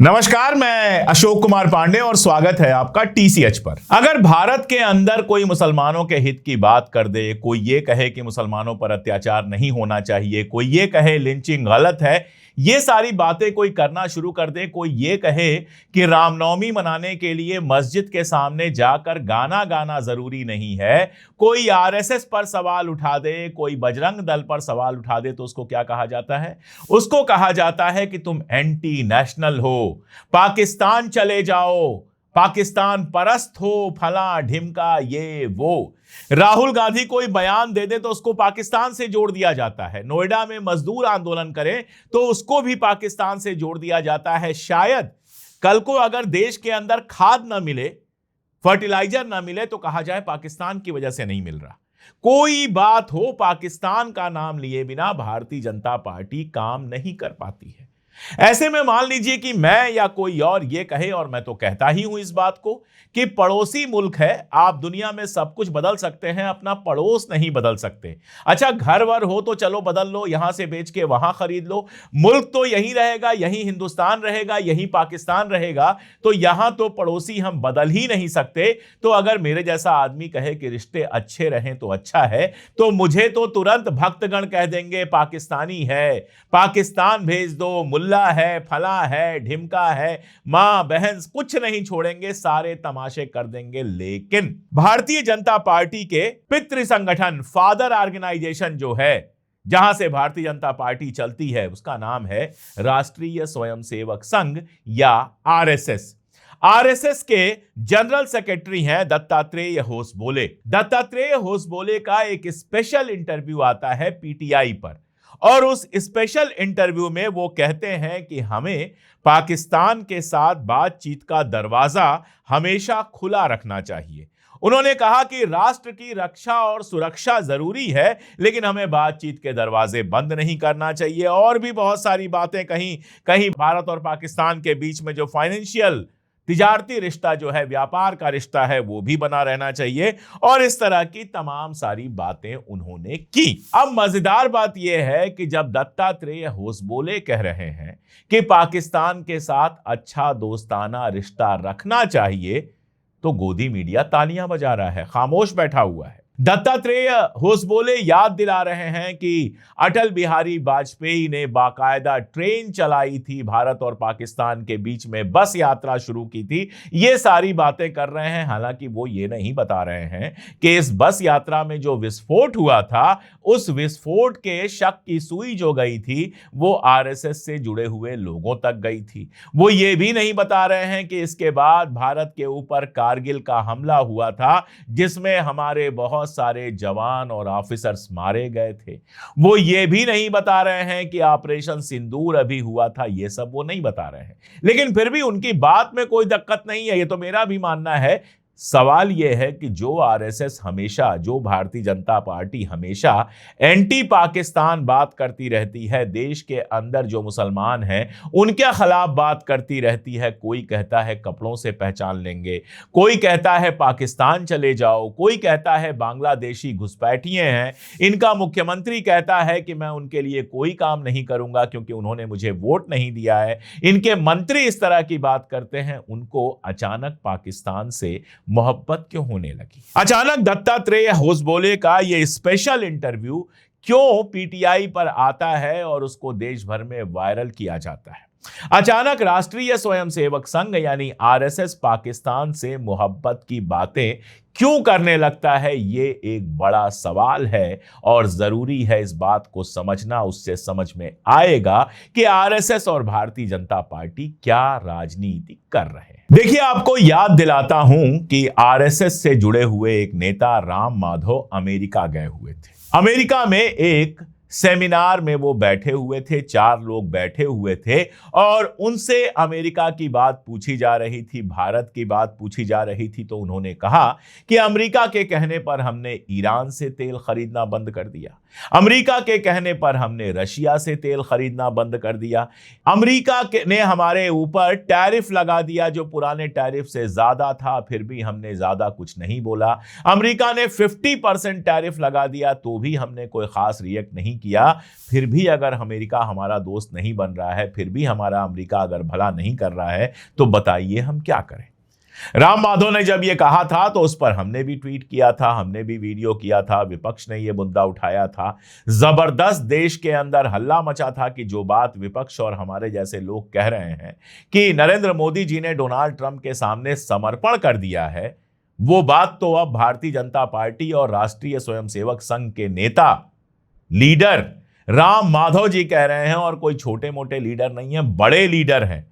नमस्कार, मैं अशोक कुमार पांडे और स्वागत है आपका टीसीएच पर। अगर भारत के अंदर कोई मुसलमानों के हित की बात कर दे, कोई ये कहे कि मुसलमानों पर अत्याचार नहीं होना चाहिए, कोई ये कहे लिंचिंग गलत है, ये सारी बातें कोई करना शुरू कर दे, कोई ये कहे कि रामनवमी मनाने के लिए मस्जिद के सामने जाकर गाना गाना जरूरी नहीं है, कोई आरएसएस पर सवाल उठा दे, कोई बजरंग दल पर सवाल उठा दे, तो उसको क्या कहा जाता है? उसको कहा जाता है कि तुम एंटी नेशनल हो, पाकिस्तान चले जाओ, पाकिस्तान परस्त हो, फला ढिमका ये वो। राहुल गांधी कोई बयान दे दे तो उसको पाकिस्तान से जोड़ दिया जाता है। नोएडा में मजदूर आंदोलन करें तो उसको भी पाकिस्तान से जोड़ दिया जाता है। शायद कल को अगर देश के अंदर खाद ना मिले, फर्टिलाइजर ना मिले, तो कहा जाए पाकिस्तान की वजह से नहीं मिल रहा। कोई बात हो, पाकिस्तान का नाम लिए बिना भारतीय जनता पार्टी काम नहीं कर पाती है। ऐसे में मान लीजिए कि मैं या कोई और ये कहे, और मैं तो कहता ही हूं इस बात को, कि पड़ोसी मुल्क है, आप दुनिया में सब कुछ बदल सकते हैं, अपना पड़ोस नहीं बदल सकते। अच्छा, घर वर हो तो चलो बदल लो, यहां से बेच के वहां खरीद लो, मुल्क तो यही रहेगा, यही हिंदुस्तान रहेगा, यही पाकिस्तान रहेगा, तो यहां तो पड़ोसी हम बदल ही नहीं सकते। तो अगर मेरे जैसा आदमी कहे कि रिश्ते अच्छे रहें तो अच्छा है, तो मुझे तो तुरंत भक्तगण कह देंगे पाकिस्तानी है, पाकिस्तान भेज दो, मुल्ला है, फला है, ढिमका है, मां बहन कुछ नहीं छोड़ेंगे, सारे तमाशे कर देंगे। लेकिन भारतीय जनता पार्टी के पितृ संगठन, फादर ऑर्गेनाइजेशन जो है, जहां से भारतीय जनता पार्टी चलती है, उसका नाम है राष्ट्रीय स्वयंसेवक संघ या आरएसएस। आरएसएस के जनरल सेक्रेटरी हैं दत्तात्रेय होसबोले। दत्तात्रेय होसबोले का एक स्पेशल इंटरव्यू आता है पीटीआई पर, और उस स्पेशल इंटरव्यू में वो कहते हैं कि हमें पाकिस्तान के साथ बातचीत का दरवाजा हमेशा खुला रखना चाहिए। उन्होंने कहा कि राष्ट्र की रक्षा और सुरक्षा जरूरी है, लेकिन हमें बातचीत के दरवाजे बंद नहीं करना चाहिए। और भी बहुत सारी बातें, कहीं कहीं भारत और पाकिस्तान के बीच में जो फाइनेंशियल तिजारती रिश्ता जो है, व्यापार का रिश्ता है, वो भी बना रहना चाहिए। और इस तरह की तमाम सारी बातें उन्होंने की। अब मजेदार बात यह है कि जब दत्तात्रेय होसबोले कह रहे हैं कि पाकिस्तान के साथ अच्छा दोस्ताना रिश्ता रखना चाहिए, तो गोदी मीडिया तालियां बजा रहा है, खामोश बैठा हुआ है। दत्तात्रेय होसबोले याद दिला रहे हैं कि अटल बिहारी वाजपेयी ने बाकायदा ट्रेन चलाई थी, भारत और पाकिस्तान के बीच में बस यात्रा शुरू की थी। ये सारी बातें कर रहे हैं। हालांकि वो ये नहीं बता रहे हैं कि इस बस यात्रा में जो विस्फोट हुआ था, उस विस्फोट के शक की सुई जो गई थी, वो आरएसएस से जुड़े हुए लोगों तक गई थी। वो ये भी नहीं बता रहे हैं कि इसके बाद भारत के ऊपर कारगिल का हमला हुआ था, जिसमें हमारे बहुत सारे जवान और ऑफिसर्स मारे गए थे। वो ये भी नहीं बता रहे हैं कि ऑपरेशन सिंदूर अभी हुआ था, ये सब वो नहीं बता रहे हैं। लेकिन फिर भी उनकी बात में कोई दिक्कत नहीं है, ये तो मेरा भी मानना है। सवाल यह है कि जो आरएसएस हमेशा, जो भारतीय जनता पार्टी हमेशा एंटी पाकिस्तान बात करती रहती है, देश के अंदर जो मुसलमान हैं उनके खिलाफ बात करती रहती है, कोई कहता है कपड़ों से पहचान लेंगे, कोई कहता है पाकिस्तान चले जाओ, कोई कहता है बांग्लादेशी घुसपैठिए हैं, इनका मुख्यमंत्री कहता है कि मैं उनके लिए कोई काम नहीं करूंगा क्योंकि उन्होंने मुझे वोट नहीं दिया है, इनके मंत्री इस तरह की बात करते हैं। उनको अचानक पाकिस्तान से मोहब्बत क्यों होने लगी? अचानक दत्तात्रेय होसबोले का यह स्पेशल इंटरव्यू क्यों पीटीआई पर आता है और उसको देश भर में वायरल किया जाता है? अचानक राष्ट्रीय स्वयंसेवक संघ यानी आरएसएस पाकिस्तान से मोहब्बत की बातें क्यों करने लगता है? ये एक बड़ा सवाल है और जरूरी है इस बात को समझना। उससे समझ में आएगा कि आरएसएस और भारतीय जनता पार्टी क्या राजनीति कर रहे हैं। देखिए, आपको याद दिलाता हूं कि आरएसएस से जुड़े हुए एक नेता राम माधव अमेरिका गए हुए थे। अमेरिका में एक सेमिनार में वो बैठे हुए थे, 4 लोग बैठे हुए थे और उनसे अमेरिका की बात पूछी जा रही थी, भारत की बात पूछी जा रही थी। तो उन्होंने कहा कि अमेरिका के कहने पर हमने ईरान से तेल खरीदना बंद कर दिया, अमेरिका के कहने पर हमने रशिया से तेल खरीदना बंद कर दिया, अमेरिका ने हमारे ऊपर टैरिफ लगा दिया जो पुराने टैरिफ से ज्यादा था, फिर भी हमने ज्यादा कुछ नहीं बोला, अमेरिका ने 50% टैरिफ लगा दिया तो भी हमने कोई खास रिएक्ट नहीं किया, फिर भी अगर अमेरिका हमारा दोस्त नहीं बन रहा है, फिर भी हमारा अमेरिका अगर भला नहीं कर रहा है, तो बताइए हम क्या करें। राम माधव ने जब ये कहा था तो उस पर हमने भी ट्वीट किया था, हमने भी वीडियो किया था, विपक्ष ने ये मुद्दा उठाया था। जबरदस्त देश के अंदर हल्ला मचा था कि जो बात विपक्ष और हमारे जैसे लोग कह रहे हैं कि नरेंद्र मोदी जी ने डोनाल्ड ट्रंप के सामने समर्पण कर दिया है, वो बात तो अब भारतीय जनता पार्टी और राष्ट्रीय स्वयंसेवक संघ के नेता, लीडर राम माधव जी कह रहे हैं। और कोई छोटे मोटे लीडर नहीं है, बड़े लीडर हैं,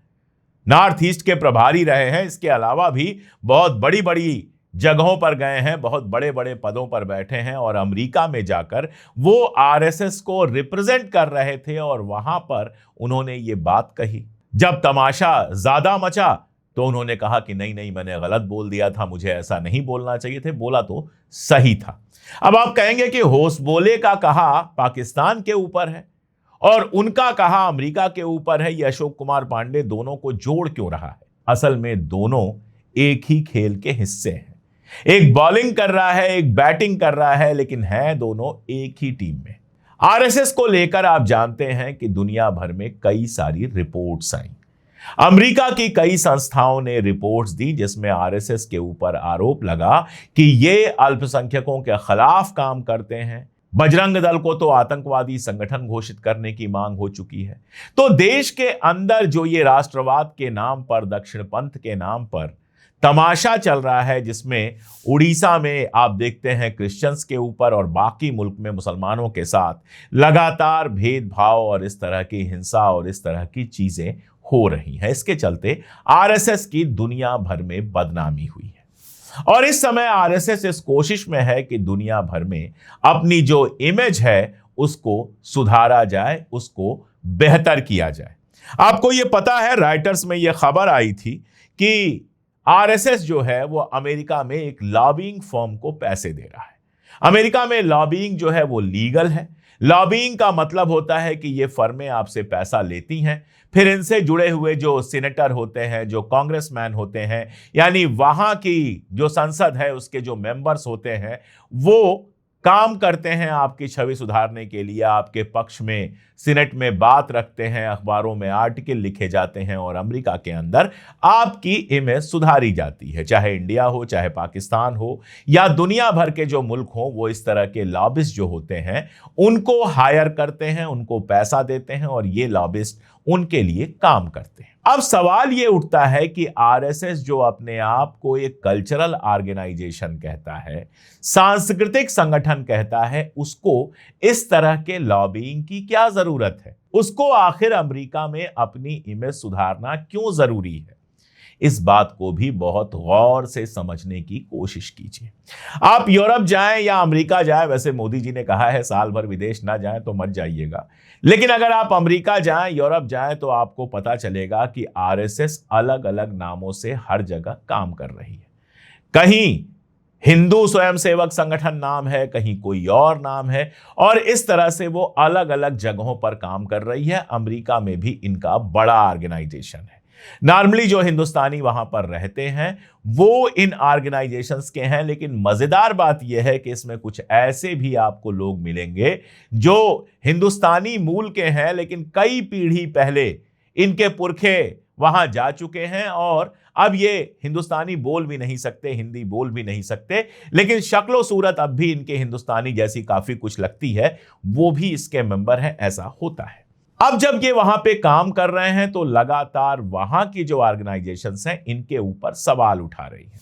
नॉर्थ ईस्ट के प्रभारी रहे हैं, इसके अलावा भी बहुत बड़ी बड़ी जगहों पर गए हैं, बहुत बड़े बड़े पदों पर बैठे हैं और अमेरिका में जाकर वो आरएसएस को रिप्रेजेंट कर रहे थे और वहां पर उन्होंने ये बात कही। जब तमाशा ज्यादा मचा तो उन्होंने कहा कि नहीं नहीं, मैंने गलत बोल दिया था, मुझे ऐसा नहीं बोलना चाहिए थे, बोला तो सही था। अब आप कहेंगे कि होश बोले का कहा पाकिस्तान के ऊपर है और उनका कहा अमेरिका के ऊपर है, ये अशोक कुमार पांडे दोनों को जोड़ क्यों रहा है? असल में दोनों एक ही खेल के हिस्से हैं। एक बॉलिंग कर रहा है, एक बैटिंग कर रहा है, लेकिन हैं दोनों एक ही टीम में। आरएसएस को लेकर आप जानते हैं कि दुनिया भर में कई सारी रिपोर्ट्स आई। अमेरिका की कई संस्थाओं ने रिपोर्ट्स दी जिसमें आरएसएस के ऊपर आरोप लगा कि ये अल्पसंख्यकों के खिलाफ काम करते हैं। बजरंग दल को तो आतंकवादी संगठन घोषित करने की मांग हो चुकी है। तो देश के अंदर जो ये राष्ट्रवाद के नाम पर, दक्षिण पंथ के नाम पर तमाशा चल रहा है, जिसमें उड़ीसा में आप देखते हैं क्रिश्चियंस के ऊपर और बाकी मुल्क में मुसलमानों के साथ लगातार भेदभाव और इस तरह की हिंसा और इस तरह की चीजें हो रही हैं। इसके चलते आरएसएस की दुनिया भर में बदनामी हुई है और इस समय आरएसएस इस कोशिश में है कि दुनिया भर में अपनी जो इमेज है उसको सुधारा जाए, उसको बेहतर किया जाए। आपको यह पता है, राइटर्स में यह खबर आई थी कि आरएसएस जो है वो अमेरिका में एक लॉबिंग फर्म को पैसे दे रहा है। अमेरिका में लॉबिंग जो है वो लीगल है। लॉबिंग का मतलब होता है कि ये फर्में आपसे पैसा लेती हैं, फिर इनसे जुड़े हुए जो सीनेटर होते हैं, जो कांग्रेसमैन होते हैं, यानी वहां की जो संसद है उसके जो मेंबर्स होते हैं, वो काम करते हैं आपकी छवि सुधारने के लिए, आपके पक्ष में सीनेट में बात रखते हैं, अखबारों में आर्टिकल लिखे जाते हैं और अमेरिका के अंदर आपकी इमेज सुधारी जाती है। चाहे इंडिया हो, चाहे पाकिस्तान हो या दुनिया भर के जो मुल्क हो, वो इस तरह के लॉबिस्ट जो होते हैं उनको हायर करते हैं, उनको पैसा देते हैं और ये लॉबिस्ट उनके लिए काम करते हैं। अब सवाल ये उठता है कि आरएसएस जो अपने आप को एक कल्चरल ऑर्गेनाइजेशन कहता है, सांस्कृतिक संगठन कहता है, उसको इस तरह के लॉबिंग की क्या जरूरत है? उसको आखिर अमेरिका में अपनी इमेज सुधारना क्यों जरूरी है? इस बात को भी बहुत गौर से समझने की कोशिश कीजिए। आप यूरोप जाएं या अमेरिका जाएं, वैसे मोदी जी ने कहा है साल भर विदेश ना जाएं तो मत जाइएगा, लेकिन अगर आप अमेरिका जाएं, यूरोप जाएं तो आपको पता चलेगा कि आरएसएस अलग अलग नामों से हर जगह काम कर रही है। कहीं हिंदू स्वयंसेवक संगठन नाम है, कहीं कोई और नाम है और इस तरह से वो अलग अलग जगहों पर काम कर रही है। अमेरिका में भी इनका बड़ा ऑर्गेनाइजेशन है। नॉर्मली जो हिंदुस्तानी वहां पर रहते हैं वो इन ऑर्गेनाइजेशंस के हैं, लेकिन मजेदार बात यह है कि इसमें कुछ ऐसे भी आपको लोग मिलेंगे जो हिंदुस्तानी मूल के हैं, लेकिन कई पीढ़ी पहले इनके पुरखे वहां जा चुके हैं और अब ये हिंदुस्तानी बोल भी नहीं सकते, हिंदी बोल भी नहीं सकते, लेकिन शक्लो सूरत अब भी इनके हिंदुस्तानी जैसी काफी कुछ लगती है। वो भी इसके मेंबर हैं, ऐसा होता है। अब जब ये वहां पे काम कर रहे हैं तो लगातार वहां की जो ऑर्गेनाइजेशंस हैं इनके ऊपर सवाल उठा रही हैं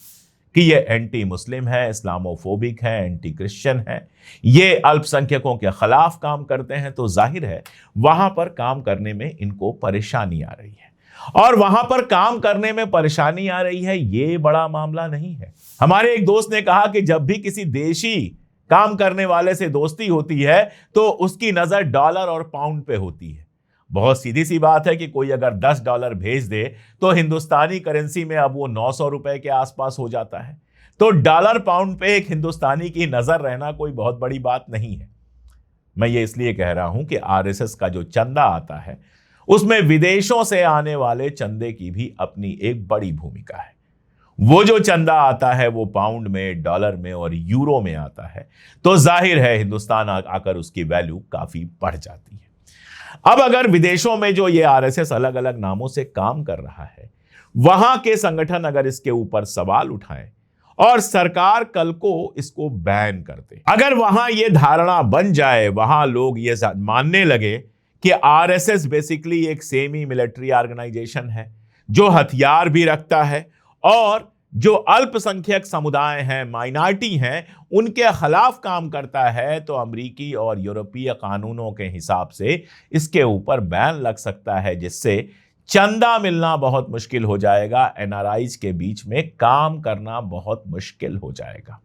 कि ये एंटी मुस्लिम है, इस्लामोफोबिक है, एंटी क्रिश्चियन है, ये अल्पसंख्यकों के खिलाफ काम करते हैं। तो जाहिर है वहां पर काम करने में इनको परेशानी आ रही है और वहां पर काम करने में परेशानी आ रही है, ये बड़ा मामला नहीं है। हमारे एक दोस्त ने कहा कि जब भी किसी देशी काम करने वाले से दोस्ती होती है तो उसकी नजर डॉलर और पाउंड पे होती है। बहुत सीधी सी बात है कि कोई अगर $10 भेज दे तो हिंदुस्तानी करेंसी में अब वो 900 रुपए के आसपास हो जाता है। तो डॉलर पाउंड पे एक हिंदुस्तानी की नजर रहना कोई बहुत बड़ी बात नहीं है। मैं ये इसलिए कह रहा हूं कि आरएसएस का जो चंदा आता है उसमें विदेशों से आने वाले चंदे की भी अपनी एक बड़ी भूमिका है। वो जो चंदा आता है वो पाउंड में, डॉलर में और यूरो में आता है, तो जाहिर है हिंदुस्तान आकर उसकी वैल्यू काफी बढ़ जाती है। अब अगर विदेशों में जो ये आरएसएस अलग अलग नामों से काम कर रहा है, वहां के संगठन अगर इसके ऊपर सवाल उठाएं और सरकार कल को इसको बैन कर दे, अगर वहां ये धारणा बन जाए, वहां लोग ये मानने लगे कि आरएसएस बेसिकली एक सेमी मिलिट्री ऑर्गेनाइजेशन है जो हथियार भी रखता है और जो अल्पसंख्यक समुदाय हैं, माइनॉरिटी हैं, उनके खिलाफ काम करता है, तो अमेरिकी और यूरोपीय कानूनों के हिसाब से इसके ऊपर बैन लग सकता है, जिससे चंदा मिलना बहुत मुश्किल हो जाएगा, एनआरआईज के बीच में काम करना बहुत मुश्किल हो जाएगा।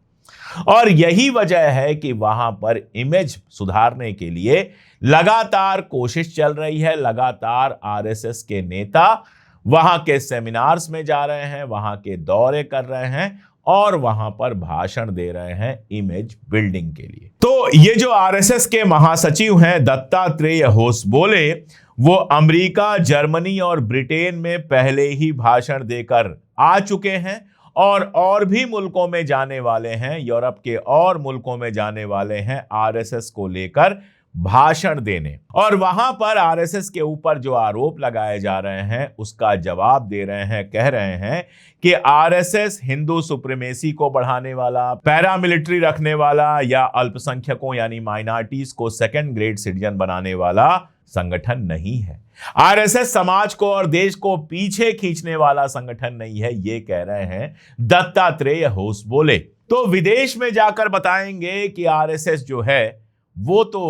और यही वजह है कि वहां पर इमेज सुधारने के लिए लगातार कोशिश चल रही है। लगातार आरएसएस के नेता वहां के सेमिनार्स में जा रहे हैं, वहां के दौरे कर रहे हैं और वहां पर भाषण दे रहे हैं इमेज बिल्डिंग के लिए। तो ये जो आरएसएस के महासचिव हैं दत्तात्रेय होसबोले, वो अमेरिका, जर्मनी और ब्रिटेन में पहले ही भाषण देकर आ चुके हैं और भी मुल्कों में जाने वाले हैं, यूरोप के और मुल्कों में जाने वाले हैं आरएसएस को लेकर भाषण देने। और वहां पर आरएसएस के ऊपर जो आरोप लगाए जा रहे हैं उसका जवाब दे रहे हैं, कह रहे हैं कि आरएसएस हिंदू सुप्रीमेसी को बढ़ाने वाला, पैरामिलिट्री रखने वाला या अल्पसंख्यकों यानी माइनॉरिटीज को सेकंड ग्रेड सिटीजन बनाने वाला संगठन नहीं है। आरएसएस समाज को और देश को पीछे खींचने वाला संगठन नहीं है, ये कह रहे हैं दत्तात्रेय होसबोले। तो विदेश में जाकर बताएंगे कि आरएसएस जो है वो तो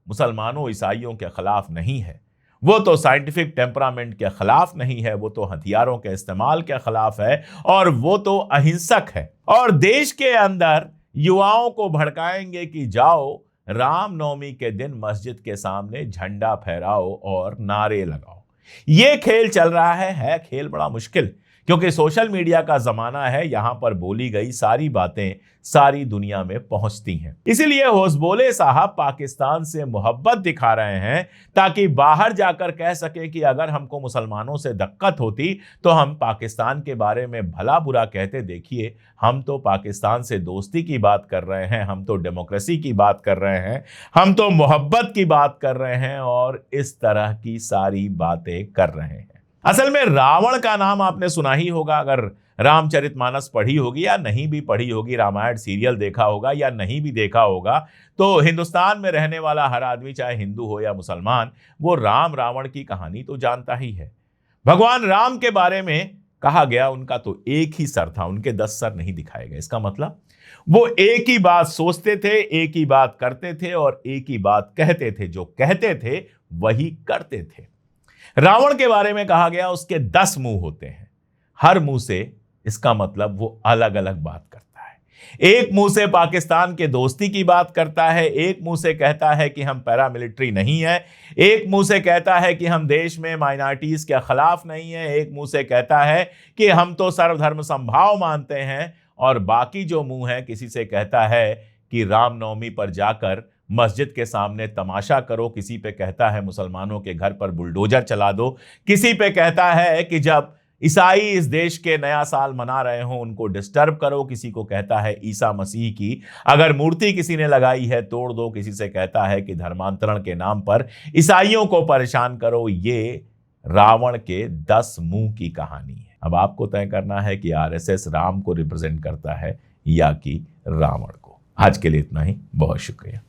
मुसलमानों, ईसाइयों के खिलाफ नहीं है, वो तो साइंटिफिक टेम्परामेंट के खिलाफ नहीं है, वो तो हथियारों के इस्तेमाल के खिलाफ है और वो तो अहिंसक है। और देश के अंदर युवाओं को भड़काएंगे कि जाओ रामनवमी के दिन मस्जिद के सामने झंडा फहराओ और नारे लगाओ। ये खेल चल रहा है खेल बड़ा मुश्किल, क्योंकि सोशल मीडिया का जमाना है, यहां पर बोली गई सारी बातें सारी दुनिया में पहुंचती हैं। इसीलिए होसबोले साहब पाकिस्तान से मोहब्बत दिखा रहे हैं ताकि बाहर जाकर कह सके कि अगर हमको मुसलमानों से दिक्कत होती तो हम पाकिस्तान के बारे में भला बुरा कहते, देखिए हम तो पाकिस्तान से दोस्ती की बात कर रहे हैं, हम तो डेमोक्रेसी की बात कर रहे हैं, हम तो मोहब्बत की बात कर रहे हैं और इस तरह की सारी बातें कर रहे हैं। असल में रावण का नाम आपने सुना ही होगा, अगर रामचरितमानस पढ़ी होगी या नहीं भी पढ़ी होगी, रामायण सीरियल देखा होगा या नहीं भी देखा होगा, तो हिंदुस्तान में रहने वाला हर आदमी, चाहे हिंदू हो या मुसलमान, वो राम रावण की कहानी तो जानता ही है। भगवान राम के बारे में कहा गया उनका तो एक ही सर था, उनके 10 सर नहीं दिखाए गए। इसका मतलब वो एक ही बात सोचते थे, एक ही बात करते थे और एक ही बात कहते थे, जो कहते थे वही करते थे। रावण के बारे में कहा गया उसके 10 मुंह होते हैं, हर मुंह से इसका मतलब वो अलग अलग बात करता है। एक मुंह से पाकिस्तान के दोस्ती की बात करता है, एक मुंह से कहता है कि हम पैरामिलिट्री नहीं है, एक मुंह से कहता है कि हम देश में माइनॉरिटीज के खिलाफ नहीं है, एक मुंह से कहता है कि हम तो सर्वधर्म समभाव मानते हैं, और बाकी जो मुंह है किसी से कहता है कि रामनवमी पर जाकर मस्जिद के सामने तमाशा करो, किसी पे कहता है मुसलमानों के घर पर बुलडोजर चला दो, किसी पे कहता है कि जब ईसाई इस देश के नया साल मना रहे हो उनको डिस्टर्ब करो, किसी को कहता है ईसा मसीह की अगर मूर्ति किसी ने लगाई है तोड़ दो, किसी से कहता है कि धर्मांतरण के नाम पर ईसाइयों को परेशान करो। ये रावण के 10 मुंह की कहानी है। अब आपको तय करना है कि आरएसएस राम को रिप्रेजेंट करता है या कि रावण को। आज के लिए इतना ही, बहुत शुक्रिया।